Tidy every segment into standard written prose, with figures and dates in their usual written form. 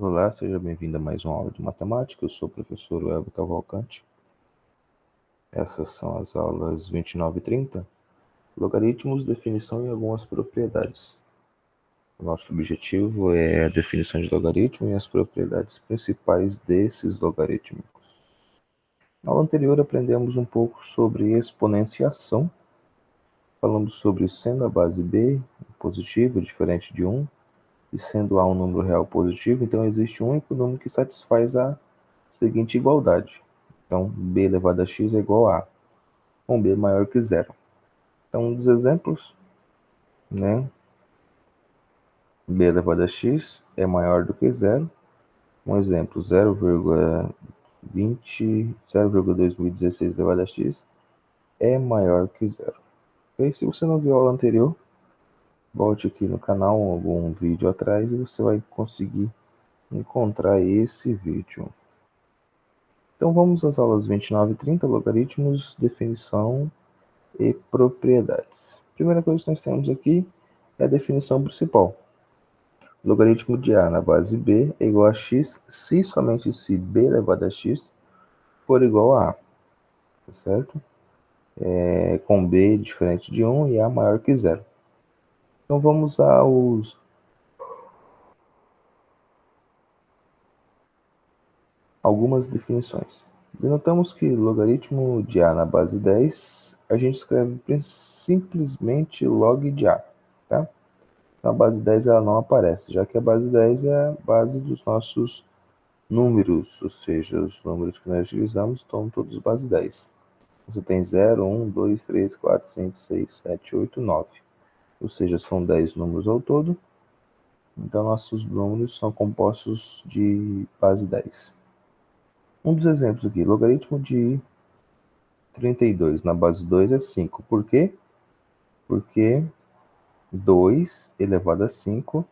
Olá, seja bem-vindo a mais uma aula de matemática. Eu sou o professor Elvio Cavalcante. Essas são as aulas 29 e 30. Logaritmos, definição e algumas propriedades. O nosso objetivo é a definição de logaritmo e as propriedades principais desses logaritmos. Na aula anterior aprendemos um pouco sobre exponenciação. Falamos sobre sendo a base b positivo, diferente de 1, e sendo A um número real positivo, então existe um único número que satisfaz a seguinte igualdade. Então, b elevado a x é igual a com b maior que zero. Então, um dos exemplos, né? B elevado a x é maior do que zero. Um exemplo, 0,2016 elevado a x é maior que zero. E se você não viu a aula anterior, volte aqui no canal, algum vídeo atrás, e você vai conseguir encontrar esse vídeo. Então vamos às aulas 29 e 30, logaritmos, definição e propriedades. A primeira coisa que nós temos aqui é a definição principal. Logaritmo de A na base B é igual a x se e somente se B elevado a x for igual a A, tá certo? Com B diferente de 1 e A maior que zero. Então vamos aos algumas definições. Denotamos que logaritmo de A na base 10, a gente escreve simplesmente log de A, tá? A base 10 ela não aparece, já que a base 10 é a base dos nossos números, ou seja, os números que nós utilizamos estão todos base 10. Você tem 0, 1, 2, 3, 4, 5, 6, 7, 8, 9. Ou seja, são 10 números ao todo. Então, nossos números são compostos de base 10. Um dos exemplos aqui, logaritmo de 32 na base 2 é 5. Por quê? Porque 2 elevado a 5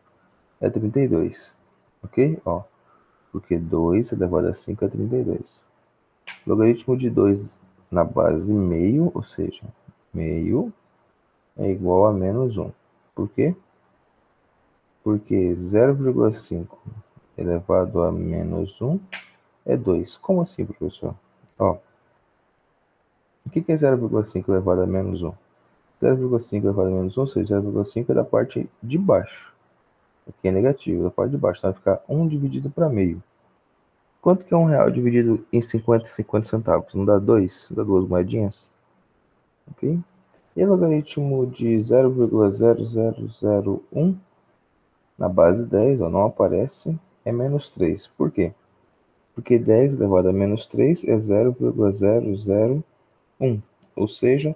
é 32. Ok? Ó, porque 2 elevado a 5 é 32. Logaritmo de 2 na base meio, ou seja, meio é igual a menos 1. Por quê? Porque 0,5 elevado a menos 1 é 2. Como assim, professor? Ó, o que é 0,5 elevado a menos 1? 0,5 elevado a menos 1, ou seja, 0,5 é da parte de baixo. Aqui é negativo, da parte de baixo. Então vai ficar 1 dividido para meio. Quanto que é R$ 1 dividido em 50 e 50 centavos? Não dá 2? Dá duas moedinhas? Ok? E logaritmo de 0,0001 na base 10, ó, não aparece, é menos 3. Por quê? Porque 10 elevado a menos 3 é 0,001. Ou seja,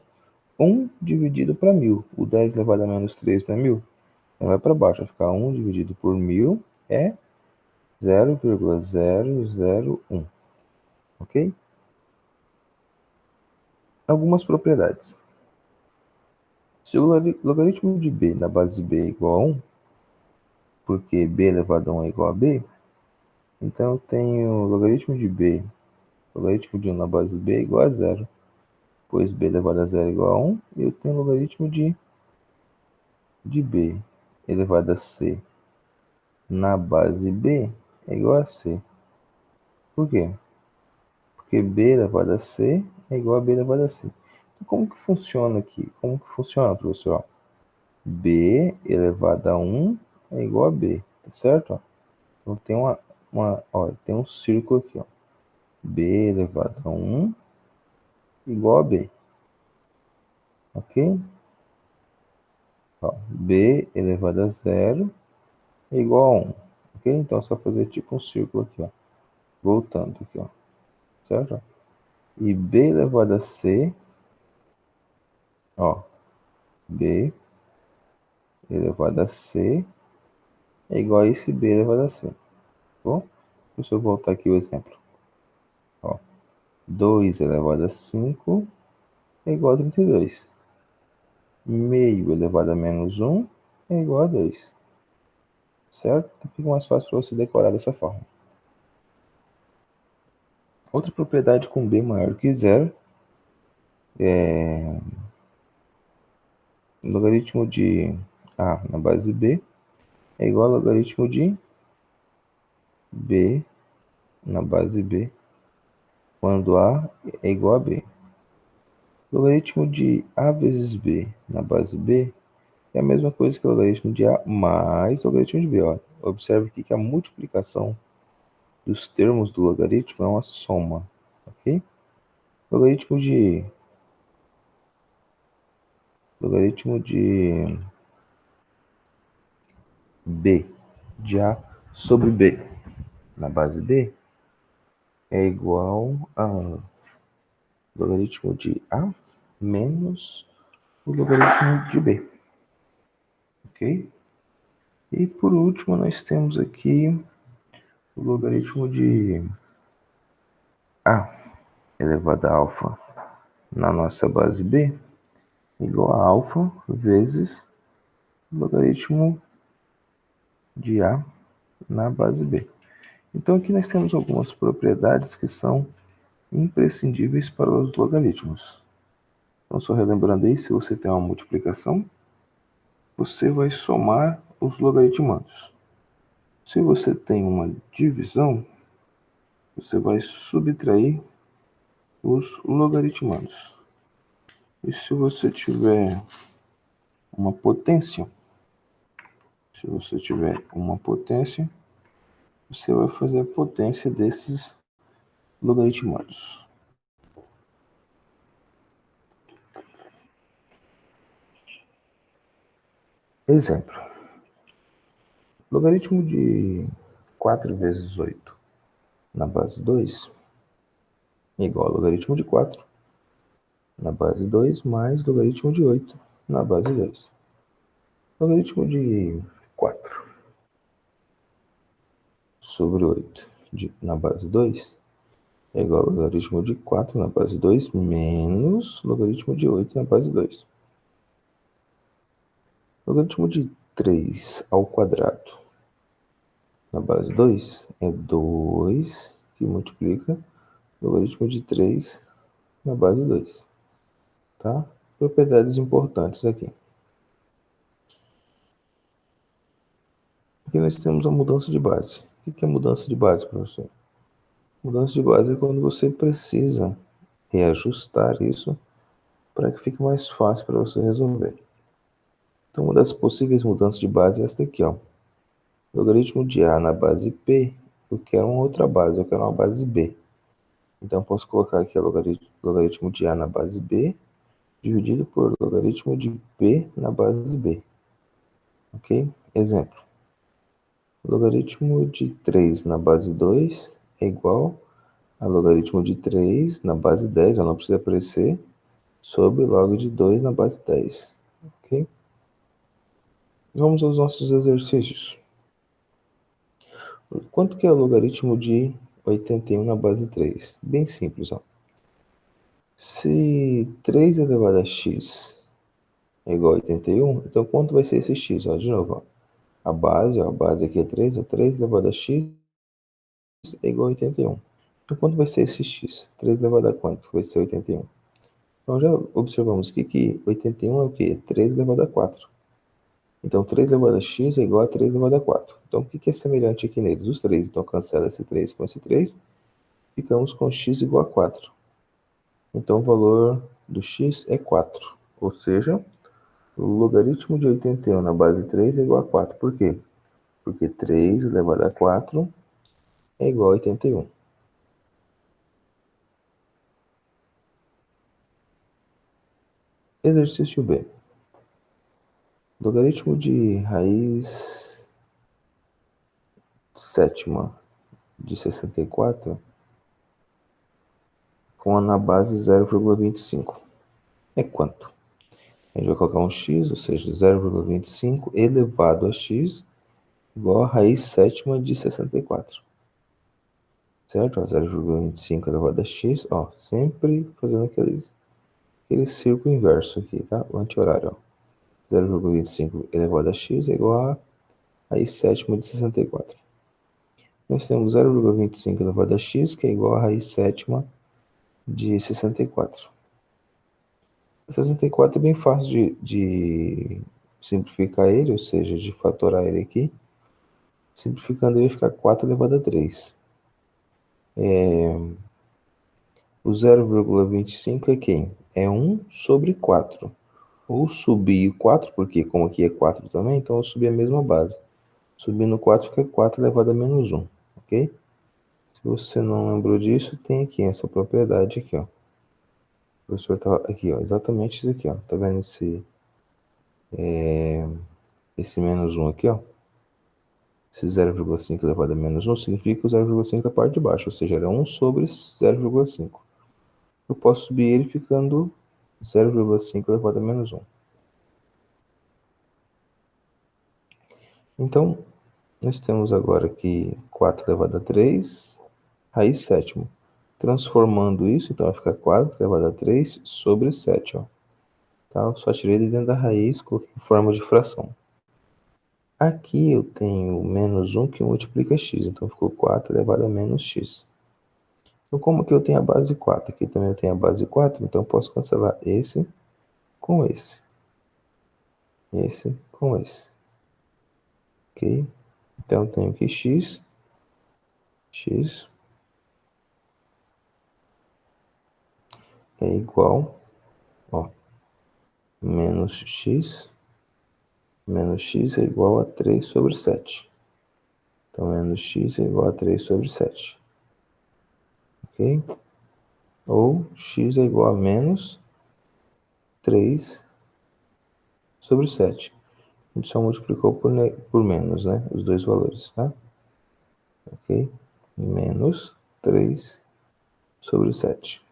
1 dividido para 1000. O 10 elevado a menos 3 não é 1000? Então vai para baixo, vai ficar 1 dividido por 1000 é 0,001. Ok? Algumas propriedades. Se o logaritmo de b na base de b é igual a 1, porque b elevado a 1 é igual a b, então eu tenho logaritmo de b, logaritmo de 1 na base de b é igual a 0, pois b elevado a 0 é igual a 1, e eu tenho logaritmo de b elevado a c na base b é igual a c. Por quê? Porque b elevado a c é igual a b elevado a c. Então, como que funciona aqui? Como que funciona, professor? B elevado a 1 é igual a b, tá certo? Então tem tem um círculo aqui, ó. B elevado a 1 igual a b, ok? Ó, b elevado a 0 é igual a 1, ok? Então é só fazer tipo um círculo aqui, ó, voltando aqui, ó, certo? E b elevado a c, ó, b elevado a c é igual a esse b elevado a c, tá bom? Deixa eu voltar aqui o exemplo. Ó, 2 elevado a 5 é igual a 32. Meio elevado a menos 1 é igual a 2. Certo? Então fica mais fácil para você decorar dessa forma. Outra propriedade com b maior que zero é logaritmo de a na base de b é igual ao logaritmo de B na base B, quando A é igual a B. Logaritmo de A vezes B na base B é a mesma coisa que o logaritmo de A mais o logaritmo de B. Olha. Observe aqui que a multiplicação dos termos do logaritmo é uma soma, ok? Logaritmo de B, de A sobre B na base B é igual a logaritmo de A menos o logaritmo de B, ok? E por último nós temos aqui o logaritmo de A elevado a alfa na nossa base B igual a alfa vezes o logaritmo de A na base B. Então aqui nós temos algumas propriedades que são imprescindíveis para os logaritmos. Então só relembrando aí, se você tem uma multiplicação, você vai somar os logaritmandos. Se você tem uma divisão, você vai subtrair os logaritmandos. E se você tiver uma potência, você vai fazer a potência desses logaritmandos. Exemplo. Logaritmo de 4 vezes 8 na base 2 é igual ao logaritmo de 4 na base 2 mais logaritmo de 8 na base 2. Logaritmo de 4 sobre 8 na base 2 é igual ao logaritmo de 4 na base 2 menos logaritmo de 8 na base 2. Logaritmo de 3 ao quadrado na base 2 é 2 que multiplica logaritmo de 3 na base 2. Tá? Propriedades importantes aqui. Aqui nós temos a mudança de base. O que é mudança de base, professor? Mudança de base é quando você precisa reajustar isso para que fique mais fácil para você resolver. Então, uma das possíveis mudanças de base é essa aqui, ó. Logaritmo de A na base P, eu quero uma outra base, eu quero uma base B. Então, eu posso colocar aqui o logaritmo de A na base B, dividido por logaritmo de P na base B. Ok? Exemplo. Logaritmo de 3 na base 2 é igual a logaritmo de 3 na base 10, não precisa aparecer, sobre log de 2 na base 10. Ok? Vamos aos nossos exercícios. Quanto que é o logaritmo de 81 na base 3? Bem simples, ó. Se 3 elevado a x é igual a 81, então quanto vai ser esse x? Ó, de novo, ó. A base aqui é 3, ó, 3 elevado a x é igual a 81. Então quanto vai ser esse x? 3 elevado a quanto? Vai ser 81. Então já observamos aqui que 81 é o quê? 3 elevado a 4. Então 3 elevado a x é igual a 3 elevado a 4. Então o que é semelhante aqui neles? Os 3. Então cancela esse 3 com esse 3. Ficamos com x igual a 4. Então o valor do x é 4. Ou seja, o logaritmo de 81 na base 3 é igual a 4. Por quê? Porque 3 elevado a 4 é igual a 81. Exercício B. Logaritmo de raiz sétima de 64 com a na base 0,25. É quanto? A gente vai colocar um x, ou seja, 0,25 elevado a x igual a raiz sétima de 64. Certo? 0,25 elevado a x, ó, sempre fazendo aquele círculo inverso aqui, tá? O anti-horário, ó. 0,25 elevado a x é igual a raiz sétima de 64. Nós temos 0,25 elevado a x, que é igual a raiz sétima de 64. 64 é bem fácil de simplificar ele, ou seja, de fatorar ele aqui. Simplificando, ia ficar 4 elevado a 3. O 0,25 é quem? É 1 sobre 4. Ou subir 4, porque como aqui é 4 também, então eu subi a mesma base. Subindo 4 fica 4 elevado a menos 1, ok? Se você não lembrou disso, tem aqui essa propriedade aqui, ó. O professor tá aqui, ó, exatamente isso aqui, ó. Tá vendo esse menos 1 aqui, ó? Esse 0,5 elevado a menos 1 significa que o 0,5 da parte de baixo, ou seja, era 1 sobre 0,5. Eu posso subir ele ficando 0,5 elevado a menos 1. Então, nós temos agora aqui 4 elevado a 3, raiz sétima. Transformando isso, então vai ficar 4 elevado a 3 sobre 7, ó. Tá? Eu só tirei de dentro da raiz, coloquei em forma de fração. Aqui eu tenho menos 1 que multiplica x, então ficou 4 elevado a menos x. Então, como que eu tenho a base 4? Aqui também eu tenho a base 4, então eu posso cancelar esse com esse. Esse com esse. Ok? Então eu tenho que x é igual, ó, menos x é igual a 3 sobre 7. Então, menos x é igual a 3 sobre 7. Ok? Ou x é igual a menos 3 sobre 7. A gente só multiplicou por menos, né? Os dois valores, tá? Ok? Menos 3 sobre 7.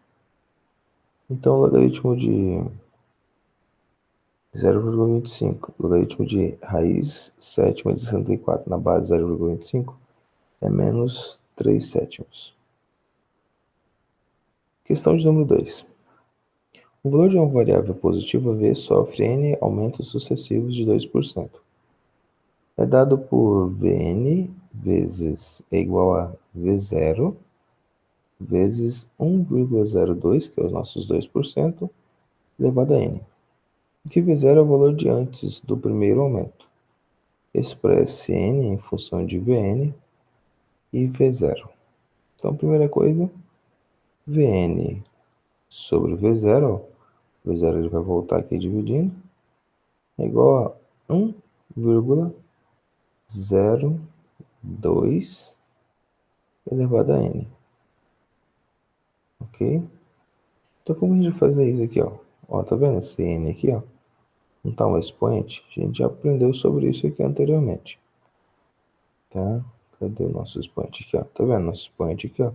Então, o logaritmo de 0,25, logaritmo de raiz sétima de 64 na base 0,25 é menos 3 sétimos. Questão de número 2. O valor de uma variável positiva V sofre n aumentos sucessivos de 2%. É dado por Vn vezes é igual a V0 vezes 1,02, que é os nossos 2%, elevado a n. Aqui V0 é o valor de antes do primeiro aumento. Expresse n em função de Vn e V0. Então, primeira coisa, Vn sobre V0, V0 ele vai voltar aqui dividindo, é igual a 1,02 elevado a n. Ok? Então, como a gente vai fazer isso aqui, ó? Ó, tá vendo esse n aqui, ó? Não tá um expoente? A gente já aprendeu sobre isso aqui anteriormente. Tá? Cadê o nosso expoente aqui, ó? Tá vendo nosso expoente aqui, ó?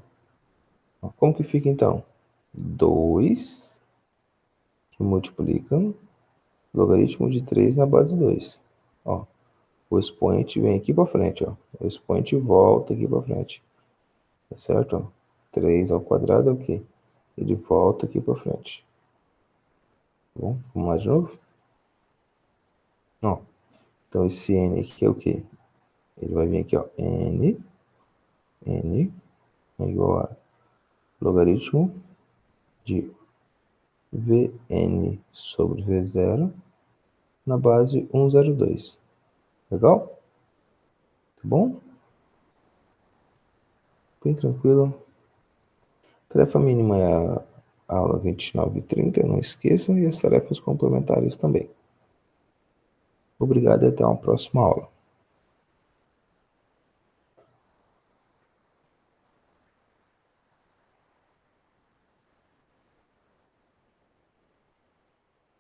Como que fica, então? 2 que multiplicam logaritmo de 3 na base 2. Ó, o expoente vem aqui para frente, ó. O expoente volta aqui para frente. Tá certo? Ó? 3 ao quadrado é o quê? Ele volta aqui para frente. Tá bom? Vamos lá de novo? Ó, então esse n aqui é o quê? Ele vai vir aqui, ó. N é igual a logaritmo de Vn sobre V0 na base 102. Legal? Tá bom? Bem tranquilo. Tarefa mínima é a aula 29 e 30, não esqueçam, e as tarefas complementares também. Obrigado e até uma próxima aula.